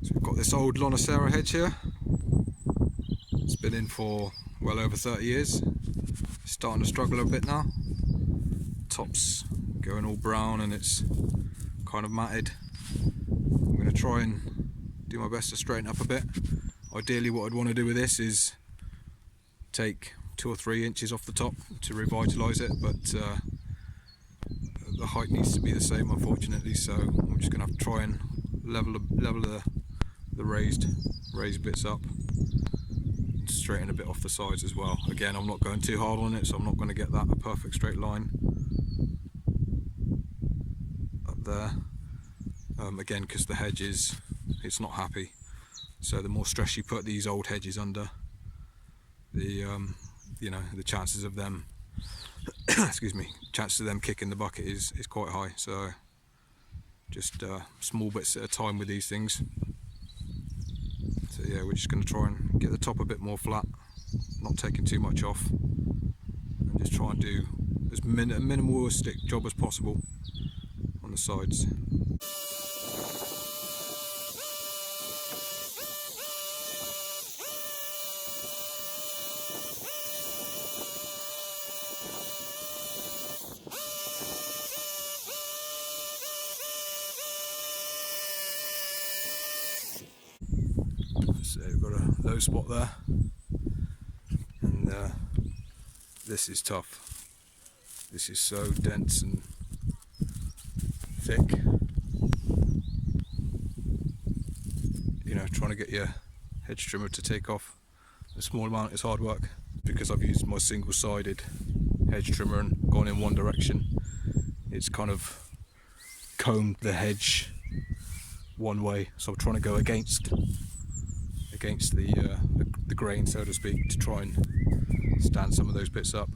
So we've got this old Lonicera hedge here. It's been in for well over 30 years. It's starting to struggle a bit now. Top's going all brown and it's kind of matted. I'm going to try and do my best to straighten up a bit. Ideally what I'd want to do with this is take 2 or 3 inches off the top to revitalise it, but the height needs to be the same unfortunately, so I'm just going to have to try and level the raised bits up and straighten a bit off the sides as well. Again, I'm not going too hard on it, so I'm not going to get that a perfect straight line up there. Again, because the hedge it's not happy, so the more stress you put these old hedges under, the you know, the chances of them excuse me, chances of them kicking the bucket is quite high. So just small bits at a time with these things. So yeah, we're just going to try and get the top a bit more flat, not taking too much off, and just try and do as minimalistic job as possible on the sides. So we've got a low spot there, and this is tough. This is so dense and thick. You know, trying to get your hedge trimmer to take off a small amount is hard work. Because I've used my single-sided hedge trimmer and gone in one direction, it's kind of combed the hedge one way, so I'm trying to go against the grain, so to speak, to try and stand some of those bits up.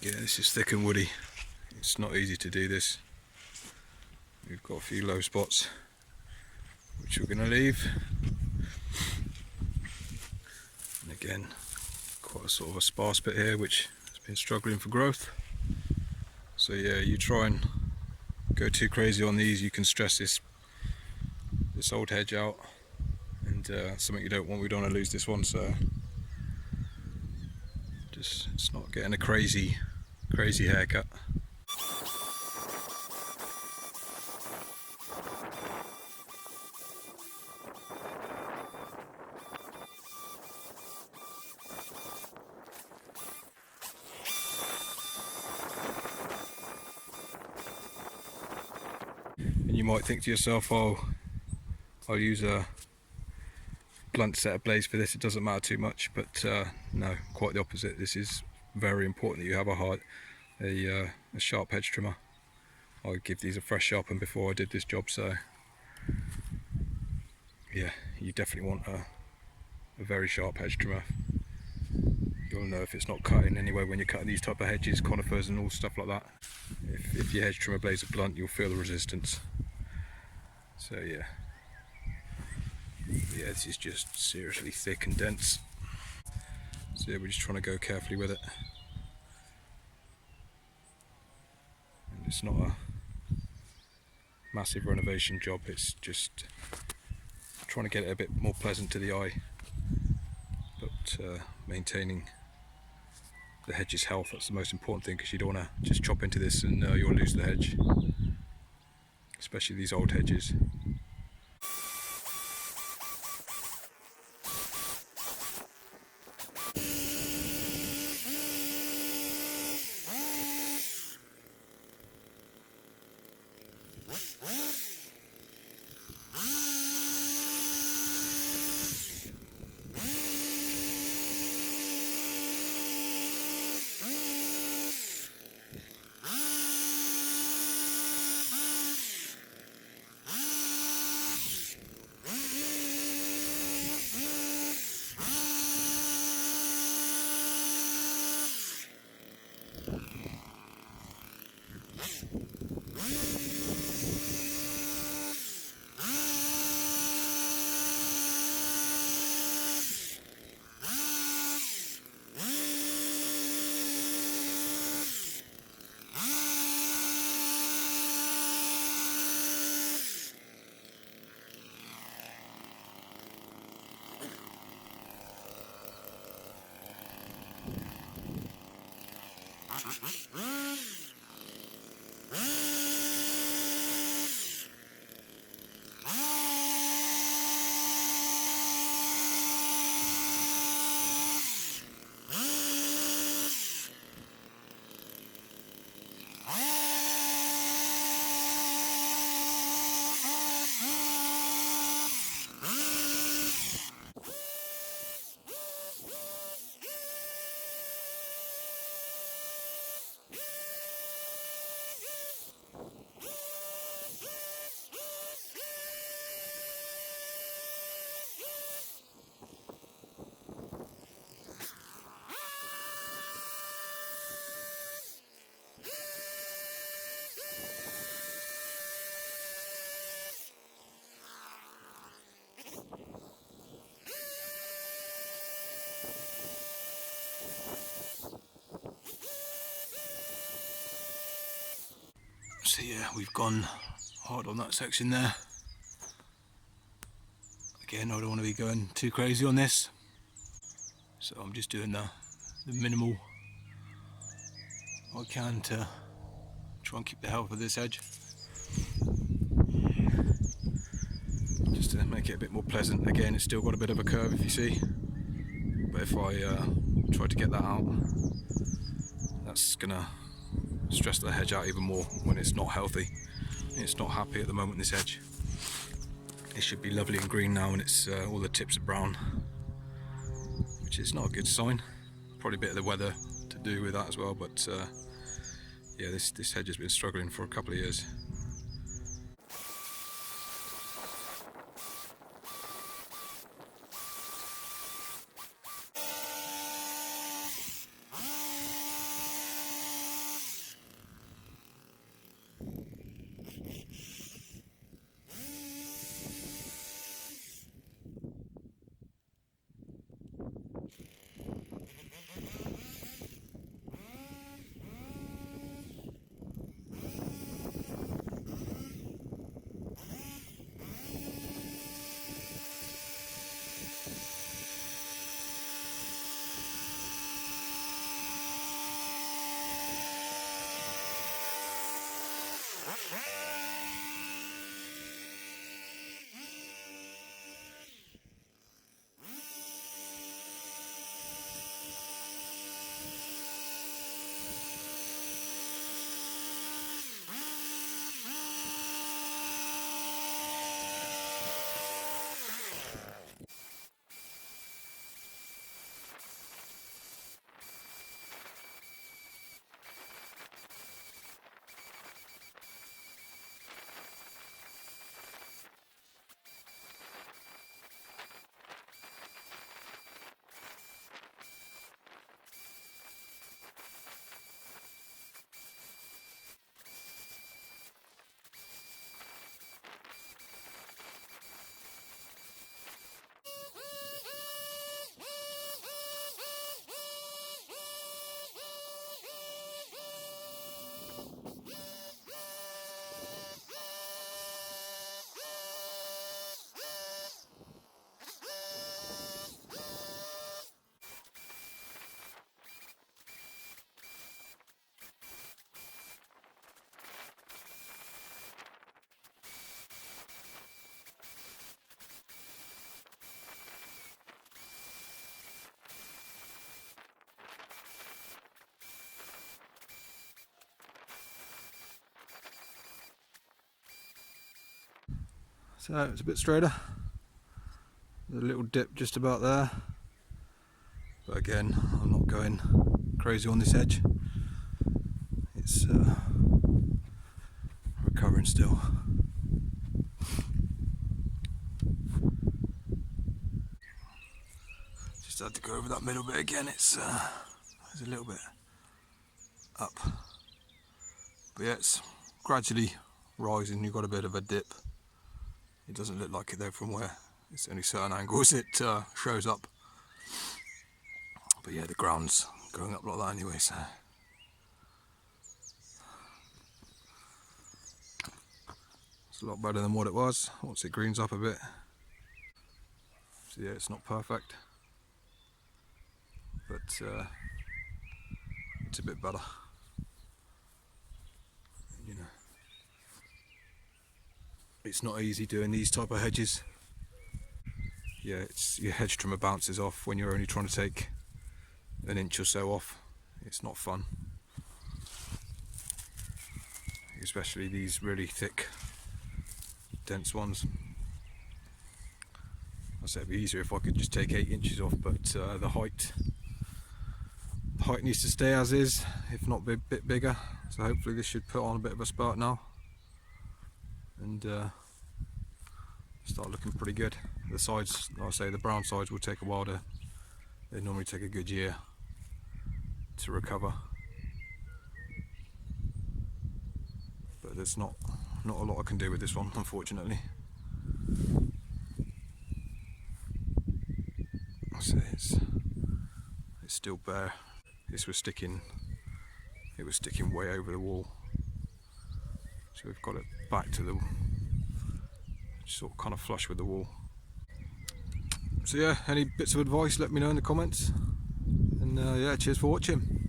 Yeah, this is thick and woody. It's not easy to do this. We've got a few low spots which we're going to leave, and again quite a sort of a sparse bit here which has been struggling for growth. So yeah, you try and go too crazy on these, you can stress this old hedge out, and something you don't want. We don't want to lose this one, so just it's not getting a crazy haircut. you might think to yourself, oh, I'll use a blunt set of blades for this, it doesn't matter too much. But no, quite the opposite. This is very important that you have a sharp hedge trimmer. I give these a fresh sharpen before I did this job, so yeah, you definitely want a very sharp hedge trimmer. You'll know if it's not cutting anyway when you're cutting these type of hedges, conifers and all stuff like that. If your hedge trimmer blades are blunt, you'll feel the resistance. So yeah, this is just seriously thick and dense. So yeah, we're just trying to go carefully with it. And it's not a massive renovation job, it's just trying to get it a bit more pleasant to the eye, but maintaining the hedge's health. That's the most important thing, because you don't want to just chop into this and you'll lose the hedge, especially these old hedges. So yeah, we've gone hard on that section there. Again, I don't want to be going too crazy on this, so I'm just doing the minimal I can to try and keep the health of this edge, just to make it a bit more pleasant. Again, it's still got a bit of a curve, if you see, but if I try to get that out, that's gonna stress the hedge out even more when it's not healthy. It's not happy at the moment, this edge. It should be lovely and green now, and it's all the tips are brown, which is not a good sign. Probably a bit of the weather to do with that as well, but yeah, this hedge has been struggling for a couple of years. So it's a bit straighter. There's a little dip just about there, but again, I'm not going crazy on this hedge. It's recovering still. Just had to go over that middle bit again. It's a little bit up, but yeah, it's gradually rising. You've got a bit of a dip. It doesn't look like it though from where it's only certain angles it shows up. But yeah, the ground's going up like that anyway, so it's a lot better than what it was once it greens up a bit. So yeah, it's not perfect, but it's a bit better. You know, it's not easy doing these type of hedges. Yeah, it's your hedge trimmer bounces off when you're only trying to take an inch or so off. It's not fun, especially these really thick, dense ones. I'd say it'd be easier if I could just take 8 inches off, but the height needs to stay as is, if not a bit bigger. So hopefully this should put on a bit of a spurt now and start looking pretty good. The sides, like I say, the brown sides will take a while to, they normally take a good year to recover, but there's not a lot I can do with this one, unfortunately. I say it's still bare. This was sticking, it was sticking way over the wall, so we've got it back to the sort of kind of flush with the wall. So yeah, any bits of advice, let me know in the comments, and yeah, cheers for watching.